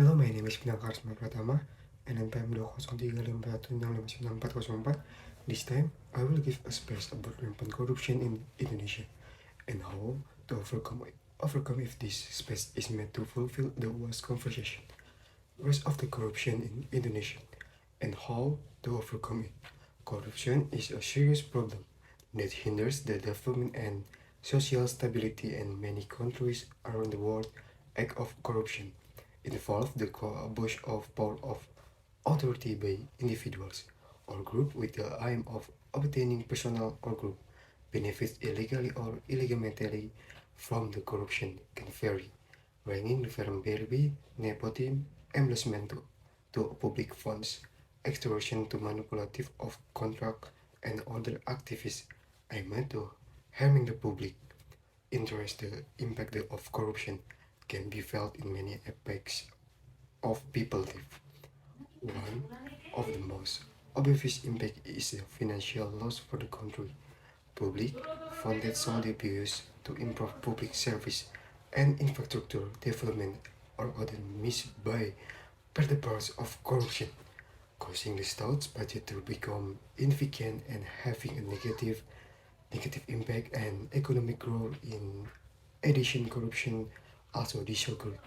Halo, my name is Bintang Kharisma Pratama, and NPM 203516595404. This time, I will give a space about rampant corruption in Indonesia and how to overcome if this space is meant to fulfill the vast conversation. Rise of the corruption in Indonesia and how to overcome it. Corruption is a serious problem that hinders the development and social stability, and many countries around the world act of corruption involve the abuse of power of authority by individuals or group with the aim of obtaining personal or group benefits illegally or illegitimately from the corruption can vary, ranging from bribery, nepotism, embezzlement to public funds, extortion to manipulative of contract and other activities aimed to harming the public interest. The impact of corruption can be felt in many aspects of people life. One of the most obvious impact is the financial loss for the country. Public funded solely be used to improve public service and infrastructure development or other missed by purpose of corruption, causing the state's budget to become inefficient and having a negative impact and economic growth. In addition, corruption also discourage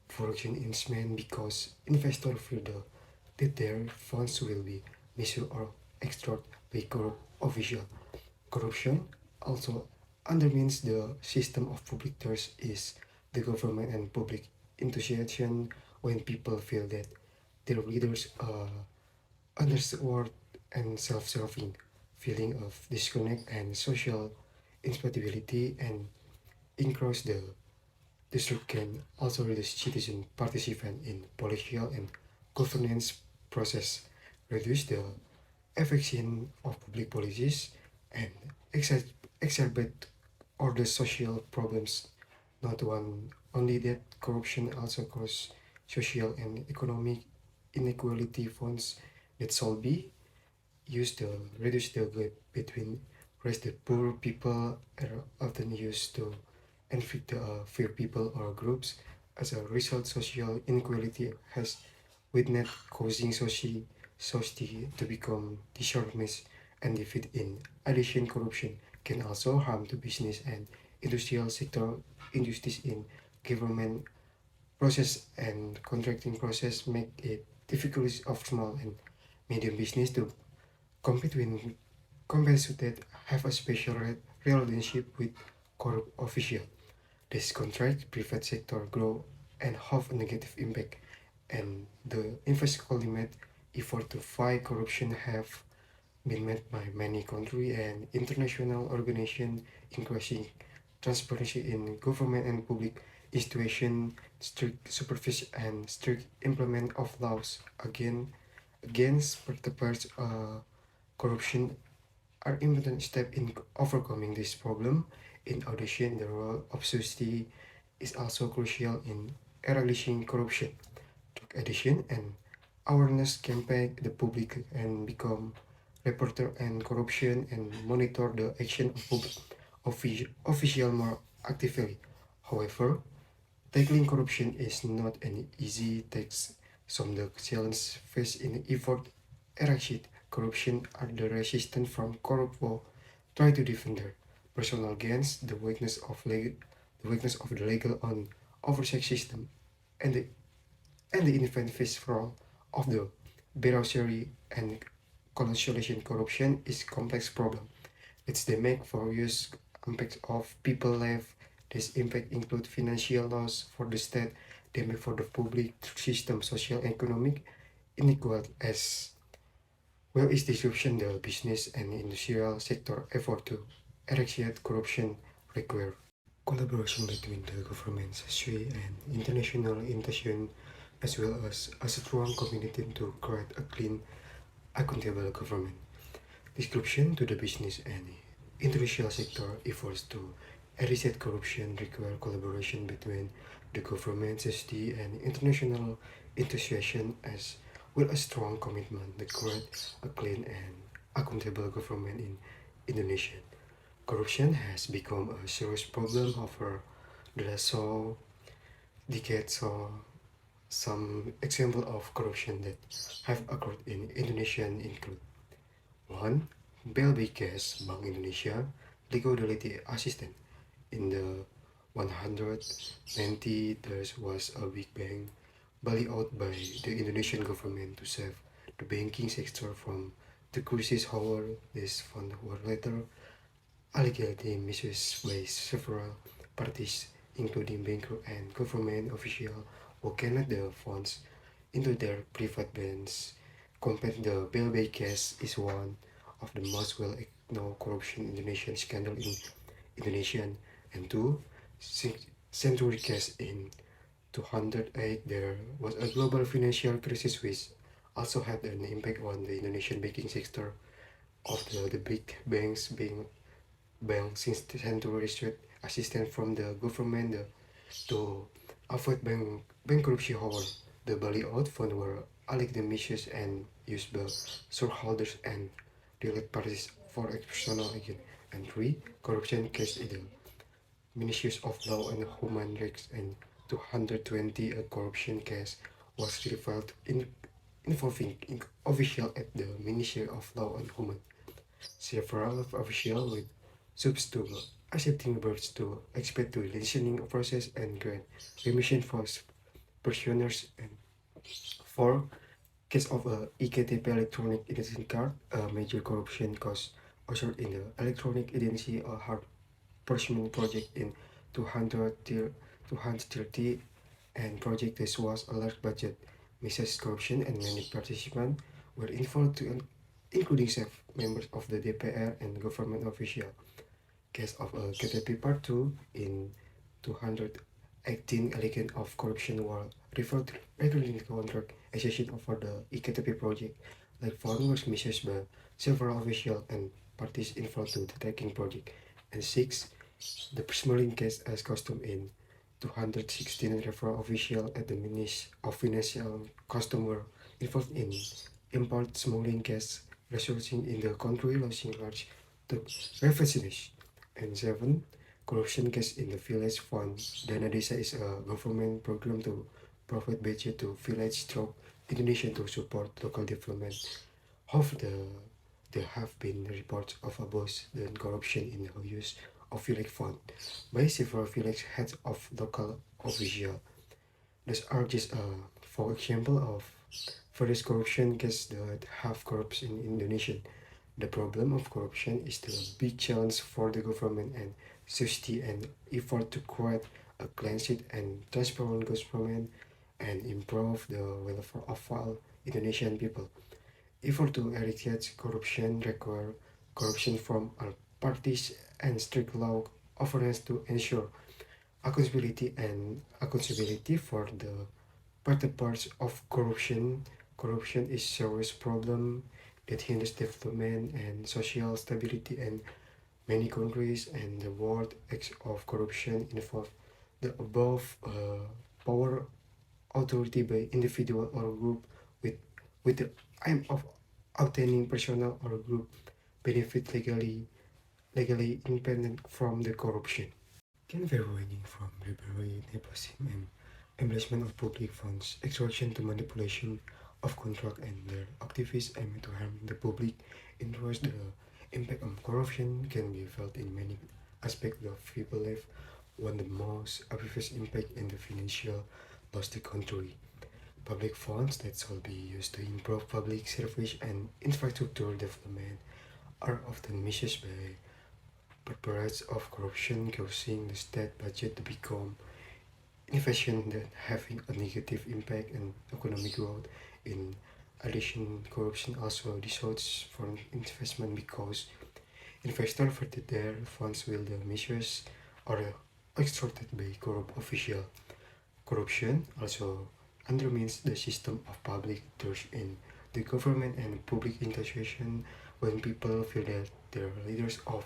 foreign investment because investors fear that their funds will be misused or extorted by corrupt officials. Corruption also undermines the system of public trust is the government and public enthusiasm when people feel that their leaders are underworld and self-serving, feeling of disconnect and social instability and increase the district can also reduce citizen participation in political and governance process, reduce the efficiency of public policies, and exacerbate other social problems. Not one only that corruption also causes social and economic inequality. Funds that shall be used to reduce the gap between rich and poor people are often used to inflict fear people or groups. As a result, social inequality has witnessed, causing society to become disorganized and defeat. In addition, corruption can also harm the business and industrial sector. Injustice in government process and contracting process make it difficult of small and medium business to compete with companies that have a special relationship with corrupt officials. This contract private sector grow and have a negative impact, and the investable limit effort to fight corruption have been made by many countries and international organizations, increasing transparency in government and public institutions, strict supervision and strict implement of laws against perpetrators corruption are important step in overcoming this problem. In addition, the role of society is also crucial in eradicating corruption. Through education and awareness campaign, the public can become reporter and corruption and monitor the action of public official more actively. However, tackling corruption is not an easy task. Some of the challenges faced in effort eradicate corruption are the resistance from corrupt law try to defend their personal gains, the weakness of the legal and oversight system, and the ineffectiveness from of the bureaucracy and consolidation. Corruption is complex problem. It's the make for use impact of people life. This impact include financial loss for the state, damage for the public system, social and economic inequality as well as disruption the business and industrial sector. Effort to eradicate corruption require collaboration between the government, society, and international institutions, as well as a strong community to create a clean, accountable government. Description to the business and industrial sector efforts to eradicate corruption require collaboration between the government, society, and international institutions, as well as strong commitment to create a clean and accountable government in Indonesia. Corruption has become a serious problem over the last decades. So Some examples of corruption that have occurred in Indonesia include 1. BLBK's Bank Indonesia Liquidity Assistant. In the 190, there was a big bank bailed out by the Indonesian government to save the banking sector from the crisis. However, these funds were later allegedly misused by several parties, including banker and government officials who cannot the funds into their private banks. Compared the Belbay case is one of the most well-known corruption Indonesian scandal in Indonesia, and two, century case in 208 there was a global financial crisis which also had an impact on the Indonesian banking sector of the big banks being banned since the century issued assistance from the government to avoid bankruptcy. However, the bailout funds were allegedly misused and used by shareholders and related parties for external gain. And three, corruption case in the Ministries of Law and Human Rights and 220 a corruption case was revealed involving officials at the Ministry of Law and Human. Several officials with substitute accepting births to expect to listening process and grant remission for prisoners. And 4. Case of a EKTP electronic identity card, a major corruption cause occurred in the electronic identity hard pursuing project in 230 and project this was a large budget. Mrs. Corruption and many participants were involved, including several members of the DPR and government official. Case of a KTP Part 2 in 218 allegation of corruption were referred regularly in the contract associated for the EKTP project, like fund was misused by several officials and parties involved to the tracking project. And 6. The smuggling case as custom in 216 referral official at the Ministry of Finance and Custom were involved in import smuggling case, resulting in the country losing large to revenues. And 7. Corruption case in the village fund. Dana Desa is a government program to provide budget to village through Indonesia to support local development. However, there have been reports of abuse and corruption in the use of village fund by several village heads of local officials. These are just for example of various corruption cases that have corruption in Indonesia. The problem of corruption is the big challenge for the government and society and effort to create a clean sheet and transparent government and improve the welfare of all Indonesian people. Effort to eradicate corruption require corruption from all parties and strict law governance to ensure accountability for the perpetrators of corruption. Corruption is a serious problem that hinders development and social stability in many countries, and the world acts of corruption involve the above power authority by individual or group with the aim of obtaining personal or group benefit legally independent from the corruption. Can vary ranging from bribery, nepotism, and embezzlement of public funds, extortion to manipulation of contract, and their activities aim to harm the public interest. The impact of corruption can be felt in many aspects of people life. One of the most obvious impact in the financial loss the country. Public funds that shall be used to improve public service and infrastructure development are often misused by perpetrators of corruption, causing the state budget to become inefficient and having a negative impact on economic growth. In addition, corruption also distorts foreign investment because investors further their funds will the measures or extorted by corrupt officials. Corruption also undermines the system of public trust in the government and public institutions when people feel that their leaders are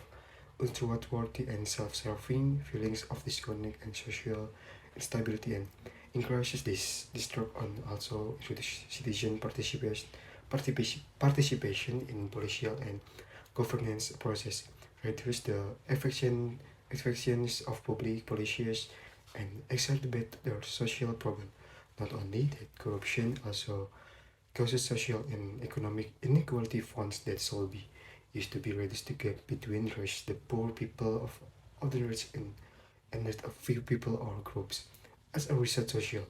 untrustworthy and self-serving. Feelings of disconnect and social instability and encourages this distrust and also citizen participation in political and governance process, reduce the effectiveness of public policies and exacerbate their social problem. Not only that, corruption also causes social and economic inequality. Funds that should be used to be reduced the gap between rich, the poor people of the rich and that a few people or groups. As a result, social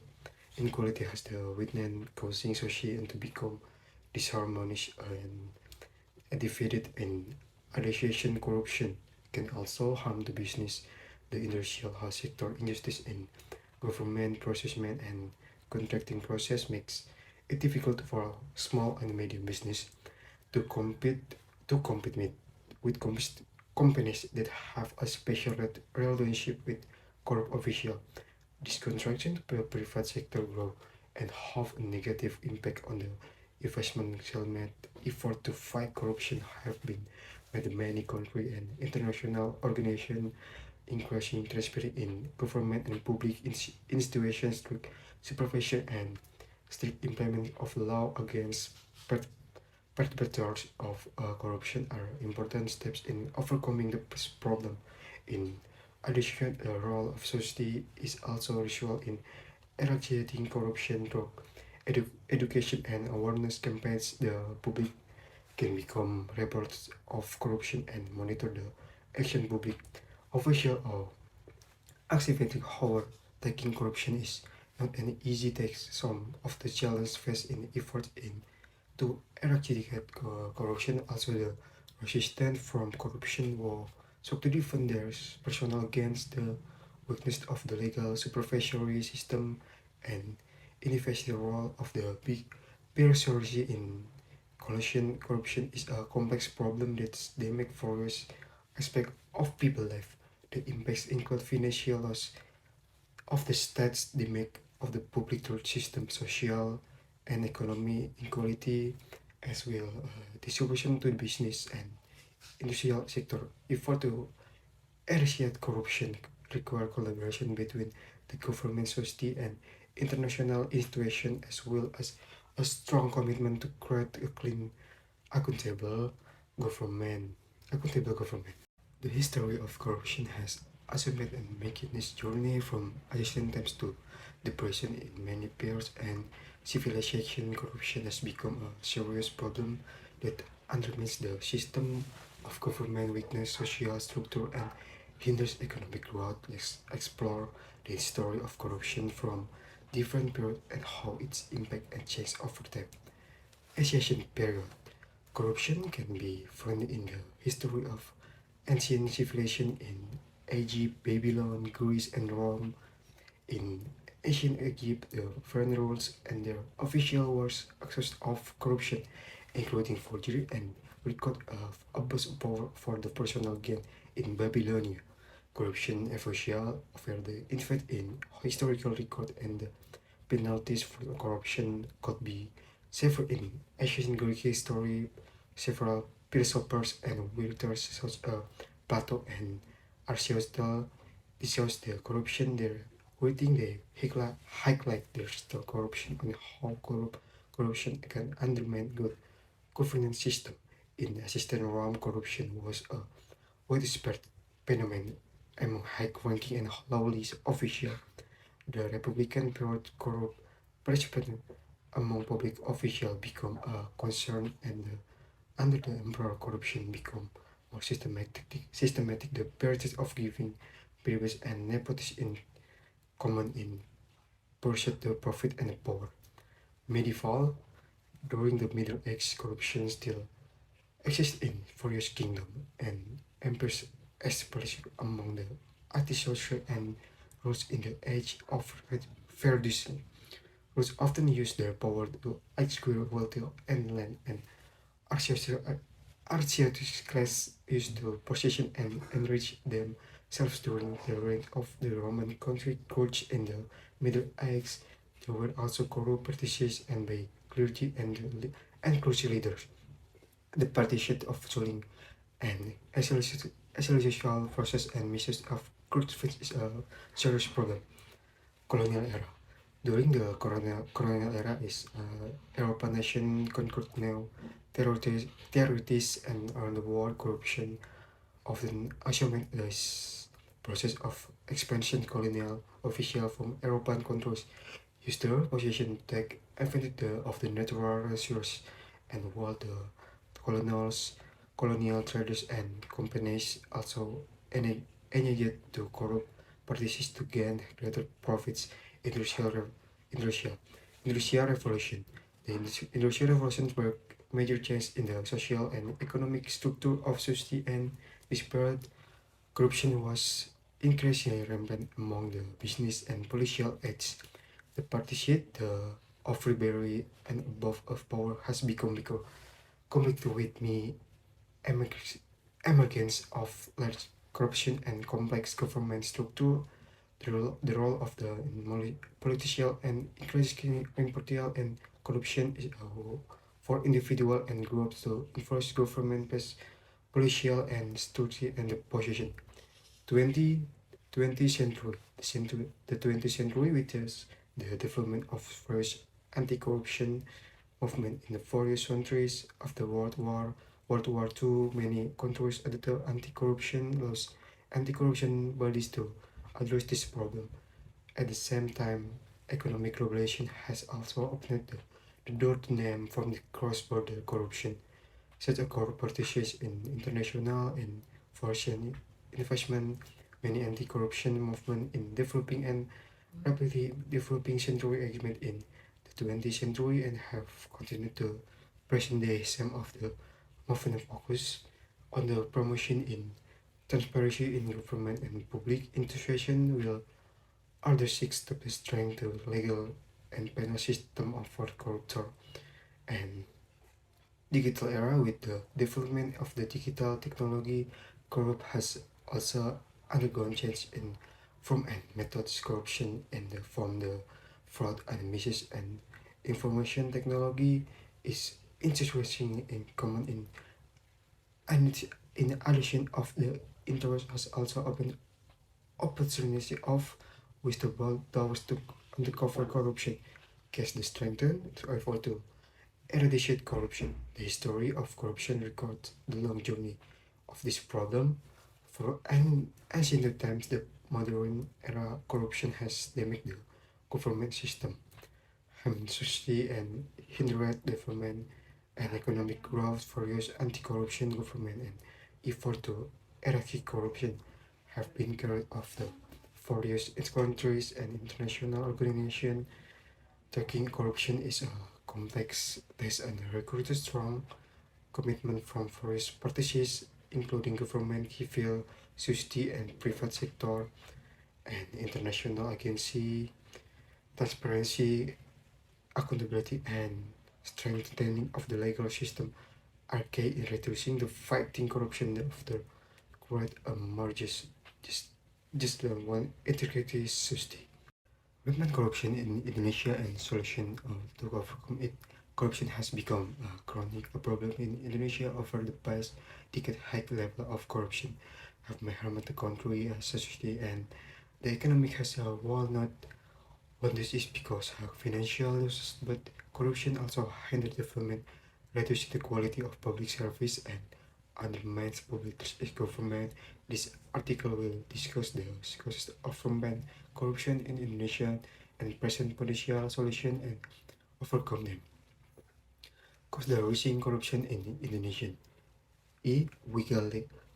inequality has the weakness, causing society to become disharmonious and defeated in association. Corruption can also harm the business, the industrial sector. Injustice in government procurement and contracting process makes it difficult for small and medium business to compete with companies that have a special relationship with corrupt officials. This contraction to the private sector growth and have a negative impact on the investment climate. Effort to fight corruption have been by the many countries and international organizations, increasing transparency in government and public institutions through supervision and strict implementation of law against perpetrators of corruption are important steps in overcoming the problem. In addition, the role of society is also crucial in eradicating corruption through education and awareness campaigns. The public can become reporters of corruption and monitor the action public official or activating. However, tackling corruption is not an easy task. Some of the challenges faced in efforts in to eradicate corruption, also the resistance from corruption war, so to defend their personnel against the weakness of the legal supervisory system and invest the role of the big bureaucracy in collusion. Corruption is a complex problem that damages various aspects of people's life. The impacts include financial loss of the states, the make of the public truth system, social and economic inequality, as well distribution to the business and industrial sector. Effort to eradicate corruption require collaboration between the government, society, and international institutions, as well as a strong commitment to create a clean, accountable government. Accountable government. The history of corruption has also made and making this journey from ancient times to the present. In many periods and civilization, corruption has become a serious problem that undermines the system of government, weakness social structure, and hinders economic growth. Let's explore the history of corruption from different periods and how its impact and change over time. Asian period. Corruption can be found in the history of ancient civilization in Egypt, Babylon, Greece, and Rome. In ancient Egypt, the pharaohs and their official was accused of corruption, including forgery and record of abuse of power for the personal gain. In Babylonia, corruption official were the infant in historical record, and the penalties for corruption could be severe. In ancient Greek history. Several philosophers and writers such as Plato and Aristotle discussed the corruption there, writing they highlight their still corruption and how corruption can undermine good governance system. In ancient Rome, corruption was a widespread phenomenon among high-ranking and lowly officials. The Republican period corrupt participation among public officials became a concern, and under the emperor, corruption became more systematic. The practice of giving bribes and nepotism in common in pursuit of profit and power. Medieval. During the Middle Ages, corruption still exists in various kingdoms, and empires established among the antisocial and rulers in the age of feudalism. Rulers often use their power to acquire wealth and land, and aristocratic class used to position and enrich themselves during the reign of the Roman Catholic Church in the Middle Ages. There were also corrupt practices and by clergy and clergy leaders. The partition of ruling and ecclesiastical process and misuse of crucifix is a serious problem. Colonial era. During the colonial era is European nation conquered new territories and around the world. Corruption often assumed this process of expansion. Colonial officials from European countries used their position to take advantage of the natural resources, and while the colonial traders and companies also engaged to corrupt practices to gain greater profits. Industrial, re- industrial, industrial revolution. The industrial revolution were major change in the social and economic structure of society, and disparate corruption was increasingly rampant among the business and political elites. The partition of bribery and above of power has become conflicted with me emergence of large corruption and complex government structure. The role of the political and increasingly political and corruption is for individual and groups to enforce government based political and structure and the position. 20, 20th century, the 20th century witnessed the development of first anti-corruption movement in the various countries after World War II. Many countries adopted anti-corruption laws, anti-corruption bodies to address this problem. At the same time, economic globalization has also opened the door to name from the cross-border corruption, such as corporations in international and foreign investment. Many anti-corruption movements in developing and rapidly developing century argument in the 20th century and have continued to present day. Some of the movement focus on the promotion in transparency in government and public institution, while others seek to strengthen the legal and penal system of for corruptor. And digital era, with the development of the digital technology, corrupt has also undergone change in form and methods. Corruption in the form the fraud and misuse and information technology is interesting and common in, and in addition of the interest has also opened opportunity of with the doors to undercover corruption. Case the strengthen to effort to eradicate corruption. The history of corruption records the long journey of this problem. For ancient times, the modern era corruption has damaged the government system, harmed society, and hindered development and economic growth. For years, anti-corruption government and effort to eradicate corruption have been carried out the various countries and international organizations. Tackling corruption is a complex task and requires strong commitment from various parties, including government, civil society, and private sector, and international agency. Transparency, accountability, and strengthening of the legal system are key in reducing the fighting corruption of the great emerges just just the one integrated society. Rampant corruption in Indonesia and solution to overcome it. Corruption has become a chronic problem in Indonesia over the past decade. High level of corruption have harmed the country, society, and the economic has while not one this is because of financial losses, but corruption also hinders development, reduces the quality of public service, and undermines public trust in government. This article will discuss the causes of rampant corruption in Indonesia and present potential solution and overcome them. Cause the rising corruption in Indonesia.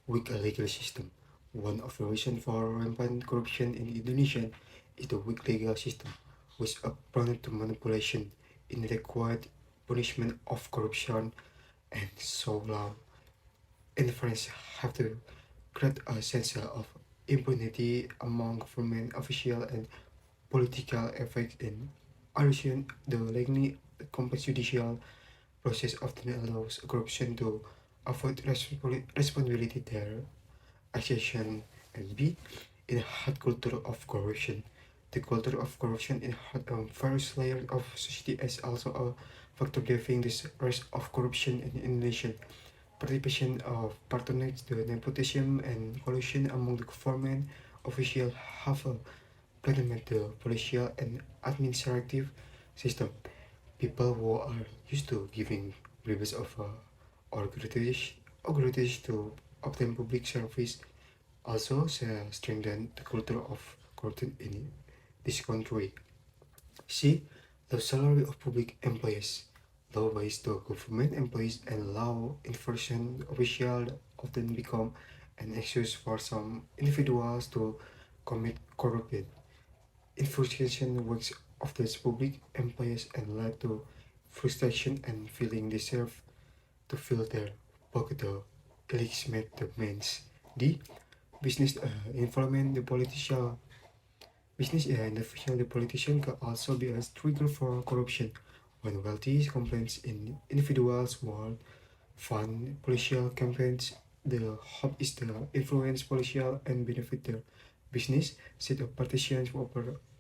Weak legal system. One of the reasons for rampant corruption in Indonesia is the weak legal system, which is prone to manipulation, inadequate punishment of corruption, and so law interference have to create a sense of impunity among government officials and political effects. In addition, the lengthy complex judicial process often allows corruption to avoid responsibility their accusation and be in a hard culture of corruption. The culture of corruption in various layers of society is also a factor driving this rise of corruption in Indonesia. Participation of patronage, the nepotism and collusion among the government officials have implemented the political and administrative system. People who are used to giving bribes of authorities to obtain public service also strengthen the culture of corruption in this country. C. The salary of public employees. Law based to government employees and law enforcement officials often become an excuse for some individuals to commit corruption. Infiltration works of these public employees and led to frustration and feeling deserve to fill their pocket the illegitimate demands. D. Business involvement the politician. Business and the politician can also be a trigger for corruption. When wealthy complaints in individuals want fund political campaigns, the hope is to influence political and benefit their business, set of partitions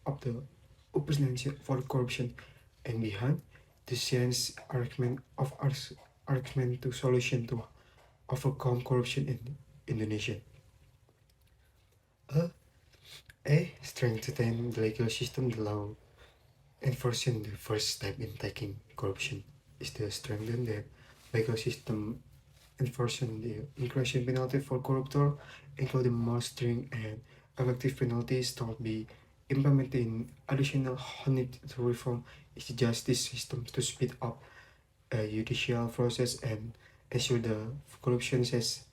of the opposition for corruption, and behind the science argument to solution to overcome corruption in Indonesia. A. Strengthen the legal system. The law enforcement, the first step in tackling corruption is to strengthen the legal system. Enforcing the increasing penalty for corruptor, including more string and effective penalties, to be implemented in additional need to reform its justice system to speed up a judicial process and ensure the corruption cases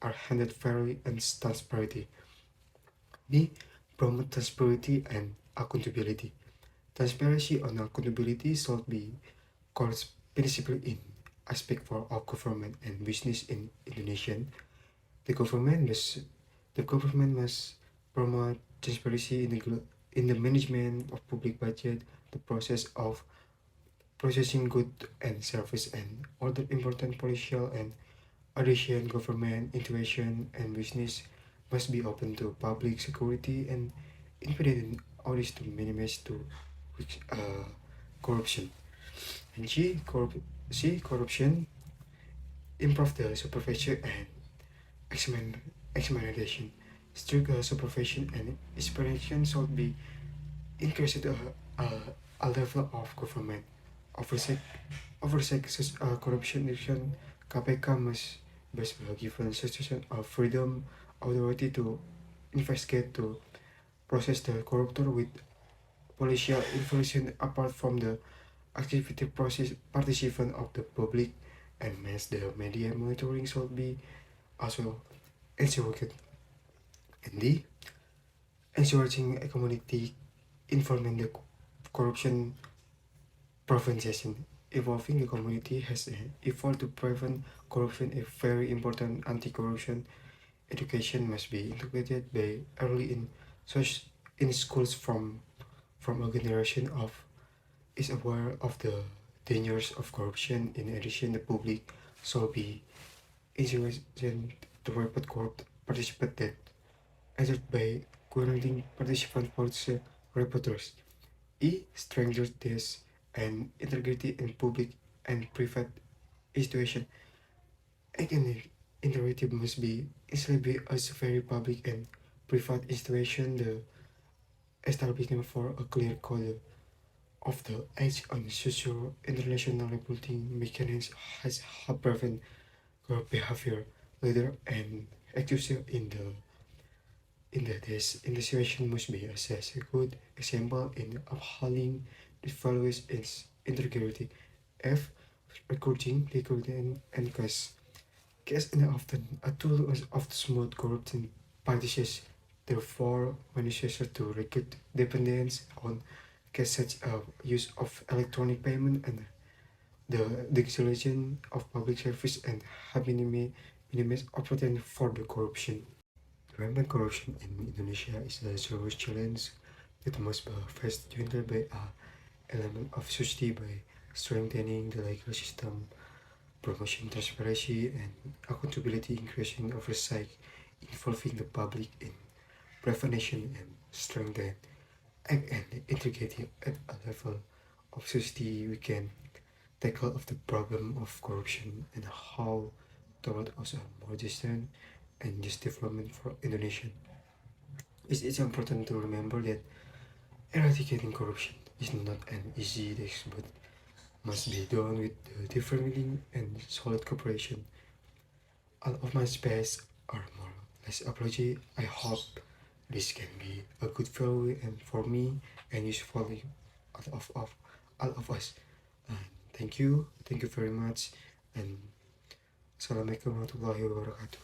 are handled fairly and transparently. B. Promote transparency and accountability. Transparency and accountability should be core principle in aspect for our government and business in Indonesia. The government must the government must promote transparency in the management of public budget, the process of processing goods and service, and other important political and addition government intervention and business must be open to public security and independent audits to minimize corruption. And corruption improve the supervision and examination. Strict supervision and inspection should be increased at a level of government. Oversight, corruption action, KPK must be given situation of freedom, authority to investigate to process the corruptor with political information apart from the activity process participation of the public and mass the media monitoring should be as well ensured. And the ensuring a community informing the corruption prevention. Evolving the community has evolved to prevent corruption. A very important anti-corruption education must be integrated by early in schools from a generation of is aware of the dangers of corruption. In addition, the public should be encouraged to report corrupt participants that either by granting participant policy reporters. E. Strangers this and integrity in public and private institution. Again, interactive must be easily be as very public and private institution. The establishment for a clear code of the age on social international reporting mechanisms has helped prevent corrupt behavior later and accusation in the situation must be assessed. A good example in upholding the values is integrity. F. Recruiting and case. Case are often a tool of the smooth corrupting practices. Therefore, when necessary to recruit dependence on case such as use of electronic payment and the digitalization of public service and have minimized opportunity for the corruption. Rampant corruption in Indonesia is a serious challenge that must be faced jointly by a element of society by strengthening the legal system, promotion transparency and accountability, increasing oversight, involving the public in prevention and strengthen act and integrity at a level of society we can tackle of the problem of corruption and how toward us a more just and just development for Indonesia. It's important to remember that eradicating corruption is not an easy task but must be done with determination and solid cooperation. All of my space are more or less apology. I hope this can be a good value and for me and useful all of us. And thank you very much, and assalamualaikum warahmatullahi wabarakatuh.